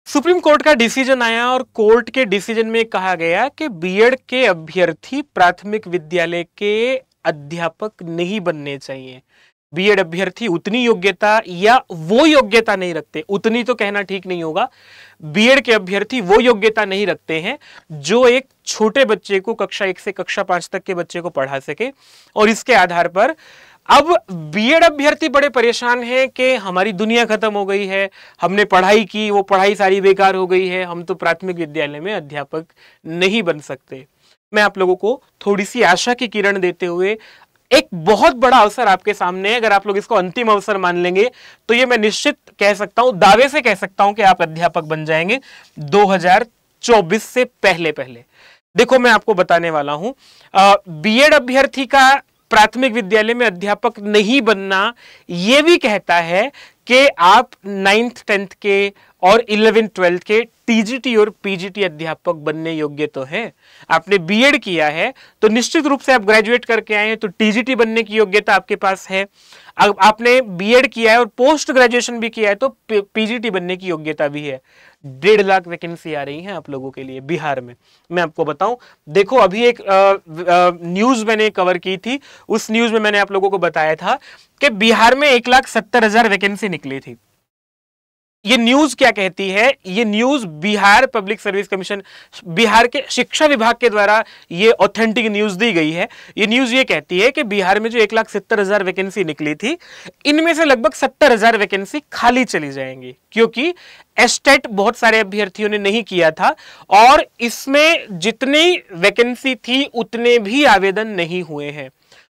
Supreme court का decision आया और कोर्ट के डिसीजन में कहा गया कि बीएड के अभ्यर्थी प्राथमिक विद्यालय के अध्यापक नहीं बनने चाहिए। बीएड अभ्यर्थी उतनी योग्यता या वो योग्यता नहीं रखते, उतनी तो कहना ठीक नहीं होगा, बीएड के अभ्यर्थी वो योग्यता नहीं रखते हैं जो एक छोटे बच्चे को कक्षा 1 से कक्षा 5 तक के बच्चे को पढ़ा सके। और इसके आधार पर अब बीएड अभ्यर्थी बड़े परेशान हैं कि हमारी दुनिया खत्म हो गई है, हमने पढ़ाई की, वो पढ़ाई सारी बेकार हो गई है, हम तो प्राथमिक विद्यालय में अध्यापक नहीं बन सकते। मैं आप लोगों को थोड़ी सी आशा की किरण देते हुए एक बहुत बड़ा अवसर आपके सामने है। अगर आप लोग इसको अंतिम अवसर मान लेंगे तो ये मैं निश्चित कह सकता हूं, दावे से कह सकता हूं कि आप अध्यापक बन जाएंगे 2024 से पहले पहले। देखो, मैं आपको बताने वाला हूं, बीएड अभ्यर्थी का प्राथमिक विद्यालय में अध्यापक नहीं बनना यह भी कहता है कि आप 9th 10th के और 11th 12th के टीजीटी और पीजीटी अध्यापक बनने योग्य तो हैं। आपने बीएड किया है तो निश्चित रूप से आप ग्रेजुएट करके आए हैं तो टीजीटी बनने की योग्यता आपके पास है। अब आपने बीएड किया है और पोस्ट ग्रेजुएशन भी किया है तो पीजीटी बनने की योग्यता भी है। 1.5 लाख वैकेंसी आ रही हैं आप लोगों के लिए बिहार में। मैं आपको बताऊं, देखो अभी एक न्यूज मैंने कवर की थी, उस न्यूज में मैंने आप लोगों को बताया था कि बिहार में 1,70,000 वैकेंसी निकली थी। ये न्यूज क्या कहती है? ये news Bihar public service commission, Bihar के शिक्षा विभाग के द्वारा ये ऑथेंटिक न्यूज दी गई है। ये न्यूज ये कहती है कि बिहार में जो 1,70,000 वैकेंसी निकली थी, इनमें से लगभग 70,000 वैकेंसी खाली चली जाएंगी, क्योंकि एस्टेट बहुत सारे अभ्यर्थियों ने नहीं किया था और इसमें जितनी वैकेंसी थी उतने भी आवेदन नहीं हुए हैं।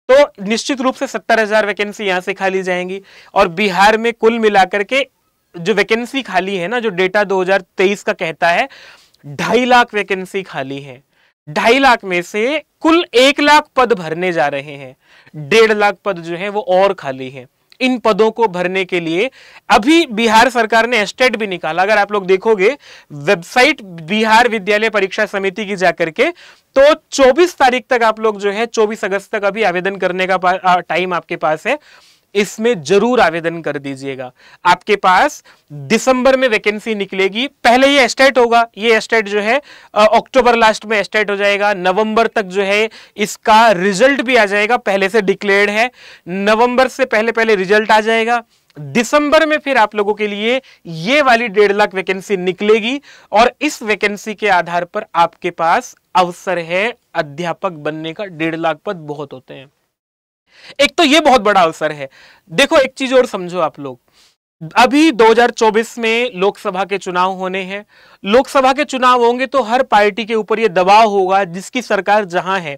तो निश्चित रूप से 70,000 वैकेंसी यहां से खाली जाएंगी। और बिहार में कुल मिलाकर के जो वैकेंसी खाली है ना, जो डेटा 2023 का कहता है 2.5 लाख वैकेंसी खाली है। 2.5 लाख में से कुल 1 लाख पद भरने जा रहे हैं, 1.5 लाख पद जो है वो और खाली है। इन पदों को भरने के लिए अभी बिहार सरकार ने एस्टेट भी निकाला। अगर आप लोग देखोगे वेबसाइट बिहार विद्यालय परीक्षा समिति की जाकर के, तो 24 तारीख तक आप लोग जो है 24 अगस्त तक अभी आवेदन करने का टाइम आपके पास है। इसमें जरूर आवेदन कर दीजिएगा। आपके पास दिसंबर में वैकेंसी निकलेगी, पहले ये एस्टेट होगा, ये एस्टेट जो है अक्टूबर लास्ट में एस्टेट हो जाएगा, नवंबर तक जो है इसका रिजल्ट भी आ जाएगा, पहले से डिक्लेयर्ड है, नवंबर से पहले पहले रिजल्ट आ जाएगा। दिसंबर में फिर आप लोगों के लिए ये वाली 1.5 लाख वैकेंसी निकलेगी और इस वैकेंसी के आधार पर आपके पास अवसर है अध्यापक बनने का। 1.5 लाख पद बहुत होते हैं, एक तो ये बहुत बड़ा अवसर है। देखो एक चीज और समझो आप लोग, अभी 2024 में लोकसभा के चुनाव होने हैं। लोकसभा के चुनाव होंगे तो हर पार्टी के ऊपर ये दबाव होगा, जिसकी सरकार जहां है,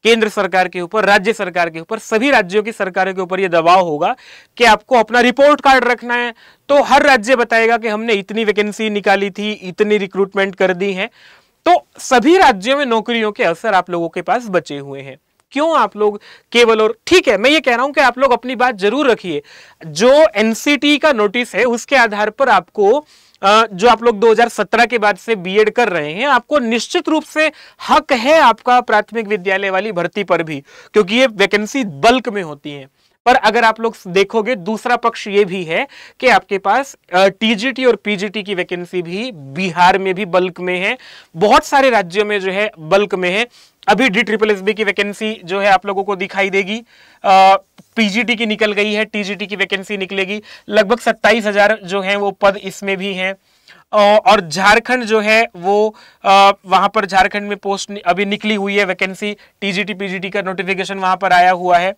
केंद्र सरकार के ऊपर, राज्य सरकार के ऊपर, सभी राज्यों की सरकारों के ऊपर यह दबाव होगा कि आपको अपना रिपोर्ट कार्ड रखना है। तो हर राज्य बताएगा कि हमने इतनी वैकेंसी निकाली थी, इतनी रिक्रूटमेंट कर दी है। तो सभी राज्यों में नौकरियों के अवसर आप लोगों के पास बचे हुए हैं। क्यों आप लोग केवल, और ठीक है मैं ये कह रहा हूं कि आप लोग अपनी बात जरूर रखिए, जो एनसीटी का नोटिस है उसके आधार पर आपको जो आप लोग 2017 के बाद से बीएड कर रहे हैं, आपको निश्चित रूप से हक है आपका प्राथमिक विद्यालय वाली भर्ती पर भी, क्योंकि ये वैकेंसी बल्क में होती है। पर अगर आप लोग देखोगे दूसरा पक्ष ये भी है कि आपके पास टीजीटी और पीजीटी की वैकेंसी भी बिहार में भी बल्क में है, बहुत सारे राज्यों में जो है बल्क में है। अभी DSSB की वैकेंसी जो है आप लोगों को दिखाई देगी, पीजीटी की निकल गई है, टीजीटी की वैकेंसी निकलेगी, लगभग 27,000 जो है वो पद इसमें भी हैं। और झारखंड जो है वो वहां पर झारखंड में पोस्ट अभी निकली हुई है, वैकेंसी टीजीटी पीजीटी का नोटिफिकेशन वहां पर आया हुआ है।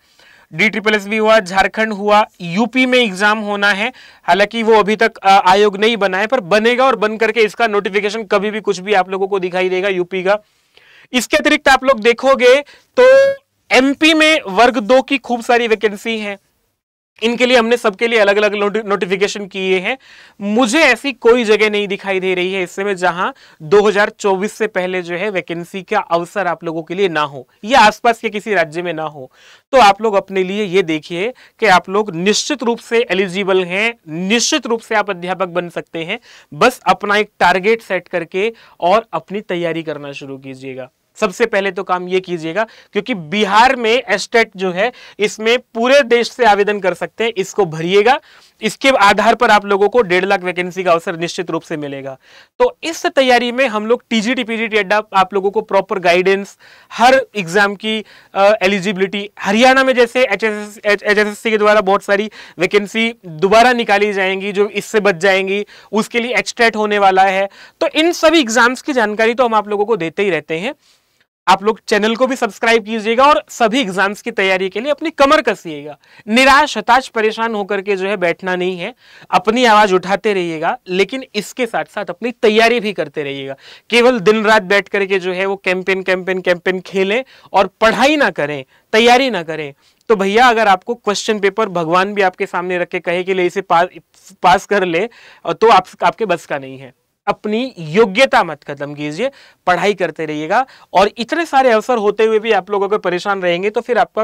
DSSB हुआ, झारखंड हुआ, यूपी में एग्जाम होना है, हालांकि वो अभी तक आयोग नहीं बना है, पर बनेगा और बन करके इसका नोटिफिकेशन कभी भी कुछ भी आप लोगों को दिखाई देगा यूपी का। इसके अतिरिक्त आप लोग देखोगे तो एमपी में वर्ग 2 की खूब सारी वैकेंसी है। इनके लिए हमने सबके लिए अलग अलग नोटिफिकेशन किए हैं। मुझे ऐसी कोई जगह नहीं दिखाई दे रही है इस समय जहां 2024 से पहले जो है वैकेंसी का अवसर आप लोगों के लिए ना हो या आसपास के किसी राज्य में ना हो। तो आप लोग अपने लिए ये देखिए कि आप लोग निश्चित रूप से एलिजिबल हैं, निश्चित रूप से आप अध्यापक बन सकते हैं। बस अपना एक टारगेट सेट करके और अपनी तैयारी करना शुरू कीजिएगा। सबसे पहले तो काम ये कीजिएगा, क्योंकि बिहार में एस्टेट जो है इसमें पूरे देश से आवेदन कर सकते हैं, इसको भरिएगा। इसके आधार पर आप लोगों को 1.5 लाख वैकेंसी का अवसर निश्चित रूप से मिलेगा। तो इस तैयारी में हम लोग टीजीटी पीजीटी अड्डा आप लोगों को प्रॉपर गाइडेंस, हर एग्जाम की एलिजिबिलिटी, हरियाणा में जैसे एचएसएससी के द्वारा बहुत सारी वैकेंसी दोबारा निकाली जाएंगी जो इससे बच जाएंगी, उसके लिए एक्सटेट होने वाला है। तो इन सभी एग्जाम्स की जानकारी तो हम आप लोगों को देते ही रहते हैं। आप लोग चैनल को भी सब्सक्राइब कीजिएगा और सभी एग्जाम्स की तैयारी के लिए अपनी कमर कसिएगा। निराश, हताश, परेशान होकर के जो है बैठना नहीं है, अपनी आवाज उठाते रहिएगा, लेकिन इसके साथ साथ अपनी तैयारी भी करते रहिएगा। केवल दिन रात बैठ करके जो है वो कैंपेन कैंपेन कैंपेन खेलें और पढ़ाई ना करें, तैयारी ना करें, तो भैया अगर आपको क्वेश्चन पेपर भगवान भी आपके सामने रख के कहे कि ले इसे पास कर ले, तो आपके बस का नहीं है। अपनी योग्यता मत खत्म कीजिए, पढ़ाई करते रहिएगा। और इतने सारे अवसर होते हुए भी आप लोग अगर परेशान रहेंगे तो फिर आप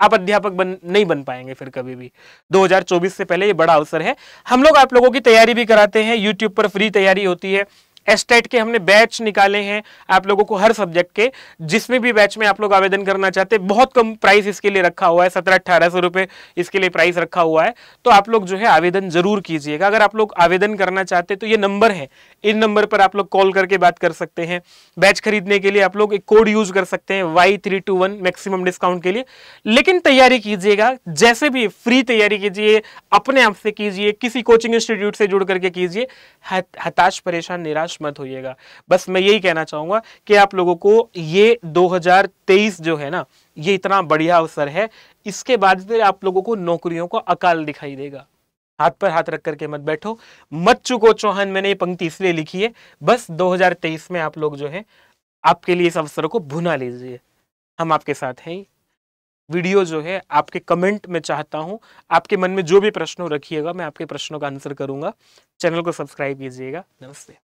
अध्यापक नहीं बन पाएंगे फिर कभी भी। 2024 से पहले ये बड़ा अवसर है। हम लोग आप लोगों की तैयारी भी कराते हैं, यूट्यूब पर फ्री तैयारी होती है। एस्टेट के हमने बैच निकाले हैं आप लोगों को, हर सब्जेक्ट के, जिसमें भी बैच में आप लोग आवेदन करना चाहते हैं। बहुत कम प्राइस इसके लिए रखा हुआ है, 1700-1800 रुपए इसके लिए प्राइस रखा हुआ है। तो आप लोग जो है आवेदन जरूर कीजिएगा। अगर आप लोग आवेदन करना चाहते हैं तो ये नंबर है, इन नंबर पर आप लोग कॉल करके बात कर सकते हैं। बैच खरीदने के लिए आप लोग एक कोड यूज कर सकते हैं Y321 मैक्सिमम डिस्काउंट के लिए। लेकिन तैयारी कीजिएगा, जैसे भी फ्री तैयारी कीजिए, अपने आप से कीजिए, किसी कोचिंग इंस्टीट्यूट से जुड़ करके कीजिए। हताश, परेशान, निराश मत होइएगा। बस मैं यही कहना चाहूंगा कि आप लोगों को ये 2023 जो है ना, ये इतना बढ़िया अवसर है। इसके बाद फिर आप लोगों को नौकरियों को अकाल दिखाई देगा। हाथ पर हाथ रख करके मत बैठो, मत चुको चौहान। मैंने ये पंक्ति इसलिए लिखी है, बस 2023 में आप लोग जो है आपके लिए इस अवसर को भुना लीजिए। हम आपके साथ हैं। वीडियो जो है आपके कमेंट में चाहता हूं, आपके मन में जो भी प्रश्न रखिएगा, मैं आपके प्रश्नों का आंसर करूंगा। चैनल को सब्सक्राइब कीजिएगा। नमस्ते।